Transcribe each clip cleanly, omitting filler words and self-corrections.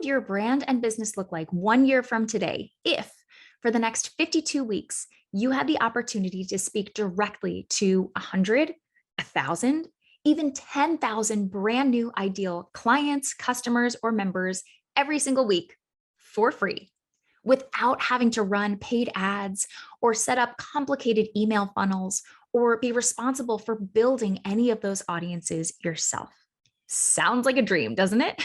would your brand and business look like 1 year from today if, for the next 52 weeks, you had the opportunity to speak directly to 100, 1,000, even 10,000 brand new ideal clients, customers, or members every single week for free, without having to run paid ads or set up complicated email funnels or be responsible for building any of those audiences yourself? Sounds like a dream, doesn't it?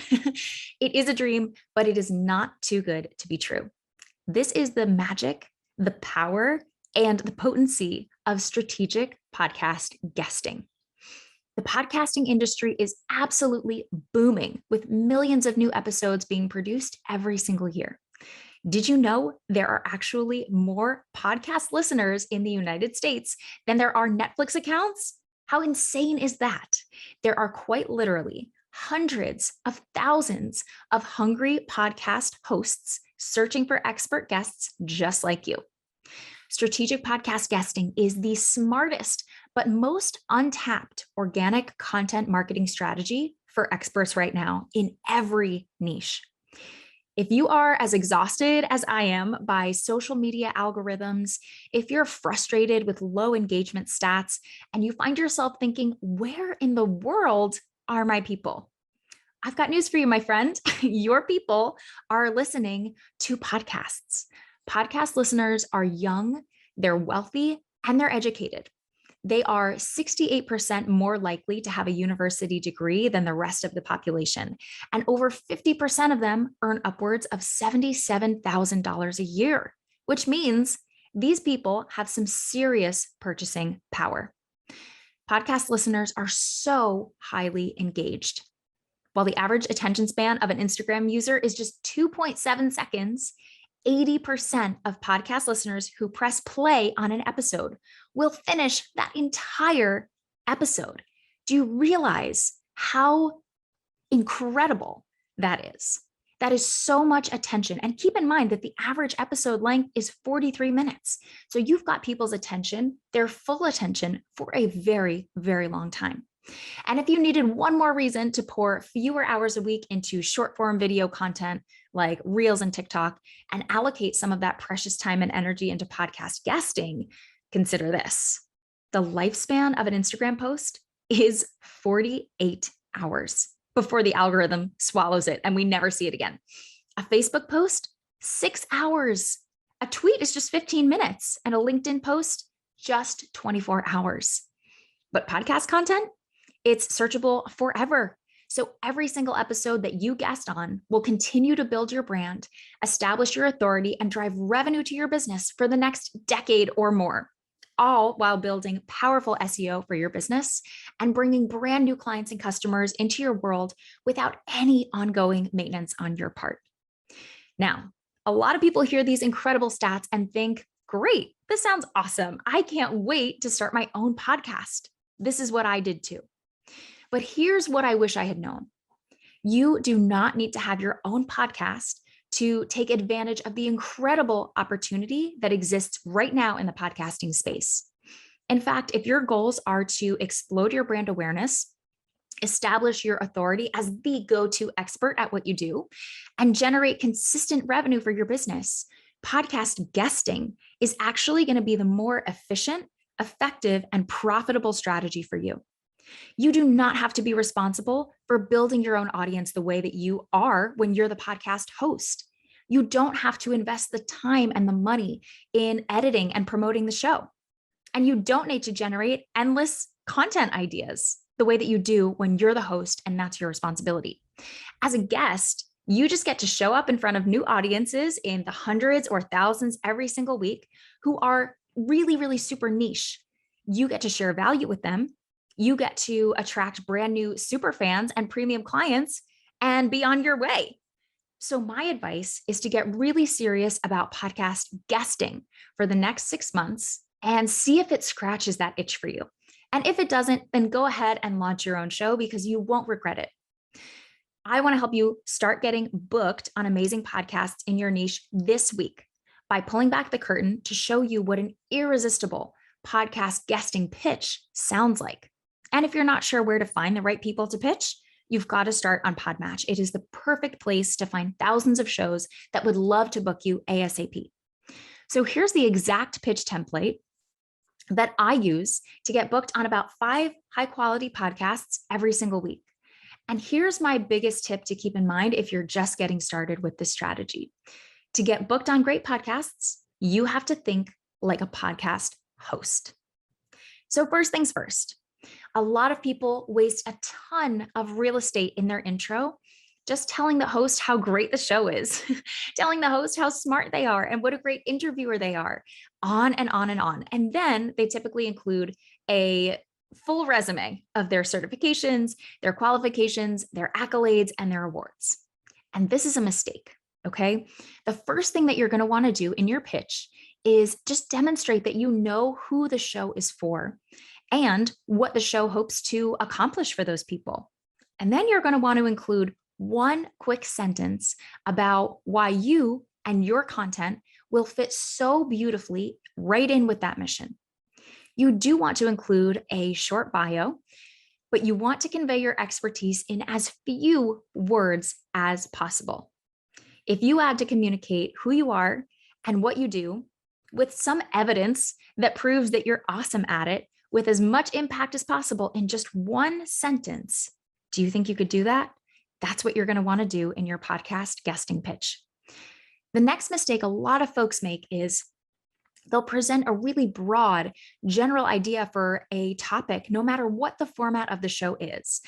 It is a dream, but it is not too good to be true. This is the magic, the power, and the potency of strategic podcast guesting. The podcasting industry is absolutely booming, with millions of new episodes being produced every single year. Did you know there are actually more podcast listeners in the United States than there are Netflix accounts? How insane is that? There are quite literally hundreds of thousands of hungry podcast hosts searching for expert guests just like you. Strategic podcast guesting is the smartest but most untapped organic content marketing strategy for experts right now in every niche. If you are as exhausted as I am by social media algorithms, if you're frustrated with low engagement stats, and you find yourself thinking, where in the world are my people? I've got news for you, my friend. Your people are listening to podcasts. Podcast listeners are young, they're wealthy, and they're educated. They are 68% more likely to have a university degree than the rest of the population. And over 50% of them earn upwards of $77,000 a year, which means these people have some serious purchasing power. Podcast listeners are so highly engaged. While the average attention span of an Instagram user is just 2.7 seconds, 80% of podcast listeners who press play on an episode will finish that entire episode. Do you realize how incredible that is? That is so much attention. And keep in mind that the average episode length is 43 minutes. So you've got people's attention, their full attention, for a very, very long time. And if you needed one more reason to pour fewer hours a week into short form video content like Reels and TikTok and allocate some of that precious time and energy into podcast guesting, consider this. The lifespan of an Instagram post is 48 hours before the algorithm swallows it and we never see it again. A Facebook post, 6 hours. A tweet is just 15 minutes, and a LinkedIn post, just 24 hours. But podcast content, it's searchable forever. So every single episode that you guest on will continue to build your brand, establish your authority, and drive revenue to your business for the next decade or more, all while building powerful SEO for your business and bringing brand new clients and customers into your world without any ongoing maintenance on your part. Now, a lot of people hear these incredible stats and think, great, this sounds awesome. I can't wait to start my own podcast. This is what I did too. But here's what I wish I had known. You do not need to have your own podcast to take advantage of the incredible opportunity that exists right now in the podcasting space. In fact, if your goals are to explode your brand awareness, establish your authority as the go-to expert at what you do, and generate consistent revenue for your business, podcast guesting is actually going to be the more efficient, effective, and profitable strategy for you. You do not have to be responsible for building your own audience the way that you are when you're the podcast host. You don't have to invest the time and the money in editing and promoting the show. And you don't need to generate endless content ideas the way that you do when you're the host and that's your responsibility. As a guest, you just get to show up in front of new audiences in the hundreds or thousands every single week who are really, really super niche. You get to share value with them. You get to attract brand new super fans and premium clients and be on your way. So my advice is to get really serious about podcast guesting for the next 6 months and see if it scratches that itch for you. And if it doesn't, then go ahead and launch your own show because you won't regret it. I want to help you start getting booked on amazing podcasts in your niche this week by pulling back the curtain to show you what an irresistible podcast guesting pitch sounds like. And if you're not sure where to find the right people to pitch, you've got to start on Podmatch. It is the perfect place to find thousands of shows that would love to book you ASAP. So here's the exact pitch template that I use to get booked on about 5 high-quality podcasts every single week. And here's my biggest tip to keep in mind if you're just getting started with this strategy. To get booked on great podcasts, you have to think like a podcast host. So first things first, a lot of people waste a ton of real estate in their intro just telling the host how great the show is, telling the host how smart they are and what a great interviewer they are, on and on and on. And then they typically include a full resume of their certifications, their qualifications, their accolades, and their awards. And this is a mistake, okay? The first thing that you're going to want to do in your pitch is just demonstrate that you know who the show is for and what the show hopes to accomplish for those people. And then you're going to want to include one quick sentence about why you and your content will fit so beautifully right in with that mission. You do want to include a short bio, but you want to convey your expertise in as few words as possible. If you add to communicate who you are and what you do with some evidence that proves that you're awesome at it with as much impact as possible in just one sentence, do you think you could do that? That's what you're going to want to do in your podcast guesting pitch. The next mistake a lot of folks make is they'll present a really broad general idea for a topic, no matter what the format of the show is.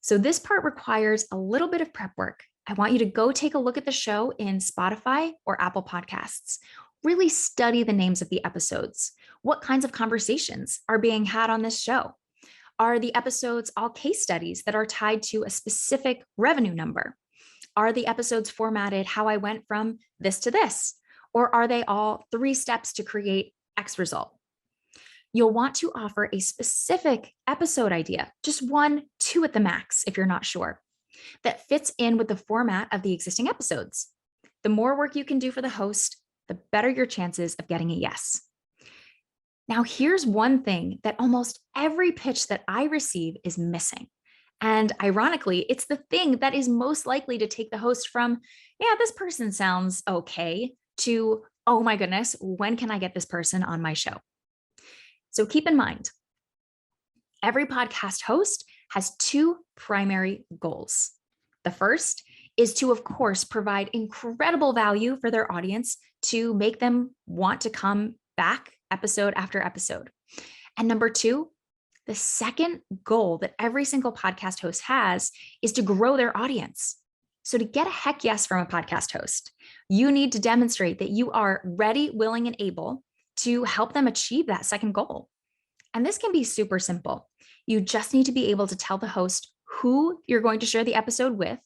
So this part requires a little bit of prep work. I want you to go take a look at the show in Spotify or Apple Podcasts. Really study the names of the episodes. What kinds of conversations are being had on this show? Are the episodes all case studies that are tied to a specific revenue number? Are the episodes formatted how I went from this to this? Or are they all 3 steps to create X result? You'll want to offer a specific episode idea, just 1, 2 at the max if you're not sure, that fits in with the format of the existing episodes. The more work you can do for the host, the better your chances of getting a yes. Now, here's one thing that almost every pitch that I receive is missing. And ironically, it's the thing that is most likely to take the host from, yeah, this person sounds okay, to, oh my goodness, when can I get this person on my show? So keep in mind, every podcast host has 2 primary goals. The first is to, of course, provide incredible value for their audience to make them want to come back episode after episode. And number 2, the second goal that every single podcast host has is to grow their audience. So to get a heck yes from a podcast host, you need to demonstrate that you are ready, willing, and able to help them achieve that second goal. And this can be super simple. You just need to be able to tell the host who you're going to share the episode with,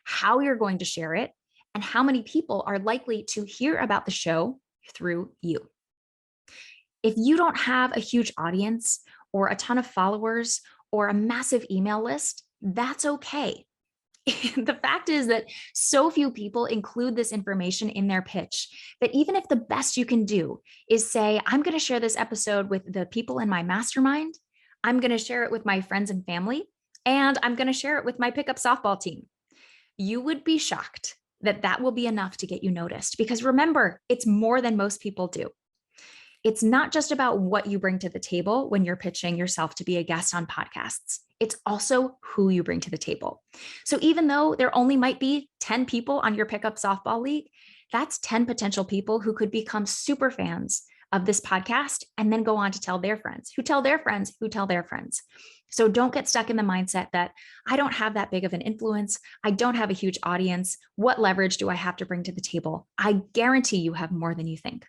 how you're going to share it, and how many people are likely to hear about the show through you. If you don't have a huge audience or a ton of followers or a massive email list, that's okay. The fact is that so few people include this information in their pitch that even if the best you can do is say, I'm going to share this episode with the people in my mastermind, I'm going to share it with my friends and family, and I'm going to share it with my pickup softball team, you would be shocked that that will be enough to get you noticed. Because remember, it's more than most people do. It's not just about what you bring to the table when you're pitching yourself to be a guest on podcasts. It's also who you bring to the table. So even though there only might be 10 people on your pickup softball league, that's 10 potential people who could become super fans of this podcast and then go on to tell their friends, who tell their friends, who tell their friends. So don't get stuck in the mindset that I don't have that big of an influence. I don't have a huge audience. What leverage do I have to bring to the table? I guarantee you have more than you think.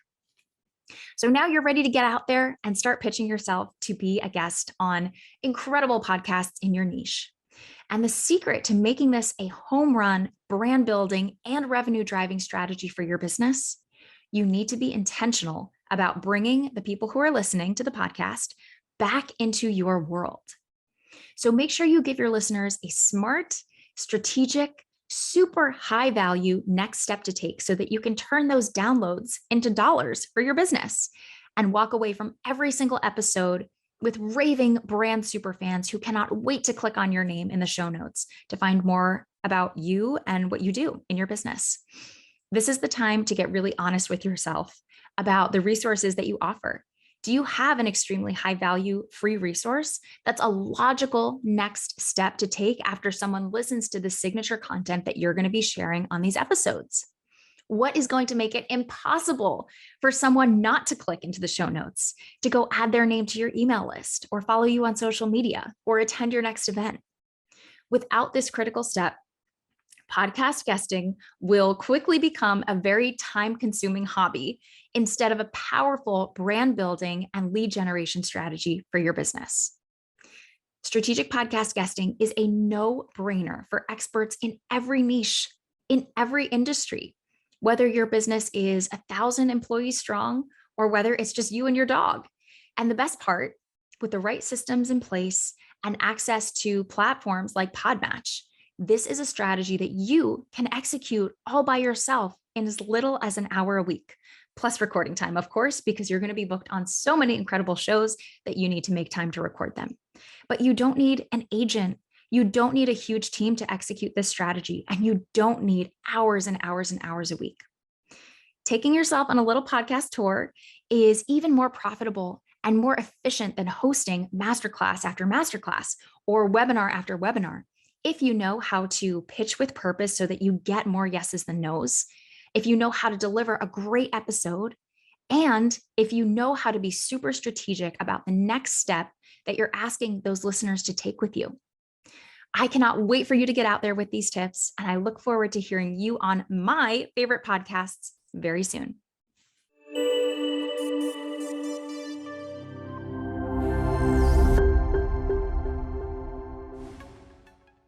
So now you're ready to get out there and start pitching yourself to be a guest on incredible podcasts in your niche. And the secret to making this a home run, brand building, and revenue driving strategy for your business, you need to be intentional about bringing the people who are listening to the podcast back into your world. So make sure you give your listeners a smart, strategic, super high value next step to take so that you can turn those downloads into dollars for your business and walk away from every single episode with raving brand superfans who cannot wait to click on your name in the show notes to find more about you and what you do in your business. This is the time to get really honest with yourself about the resources that you offer. Do you have an extremely high value free resource that's a logical next step to take after someone listens to the signature content that you're going to be sharing on these episodes? What is going to make it impossible for someone not to click into the show notes, to go add their name to your email list or follow you on social media or attend your next event? Without this critical step, podcast guesting will quickly become a very time-consuming hobby instead of a powerful brand building and lead generation strategy for your business. Strategic podcast guesting is a no-brainer for experts in every niche, in every industry, whether your business is 1,000 employees strong or whether it's just you and your dog. And the best part, with the right systems in place and access to platforms like Podmatch, this is a strategy that you can execute all by yourself in as little as an hour a week, plus recording time, of course, because you're going to be booked on so many incredible shows that you need to make time to record them. But you don't need an agent. You don't need a huge team to execute this strategy, and you don't need hours and hours and hours a week. Taking yourself on a little podcast tour is even more profitable and more efficient than hosting masterclass after masterclass or webinar after webinar. If you know how to pitch with purpose so that you get more yeses than nos, if you know how to deliver a great episode, and if you know how to be super strategic about the next step that you're asking those listeners to take with you. I cannot wait for you to get out there with these tips, and I look forward to hearing you on my favorite podcasts very soon.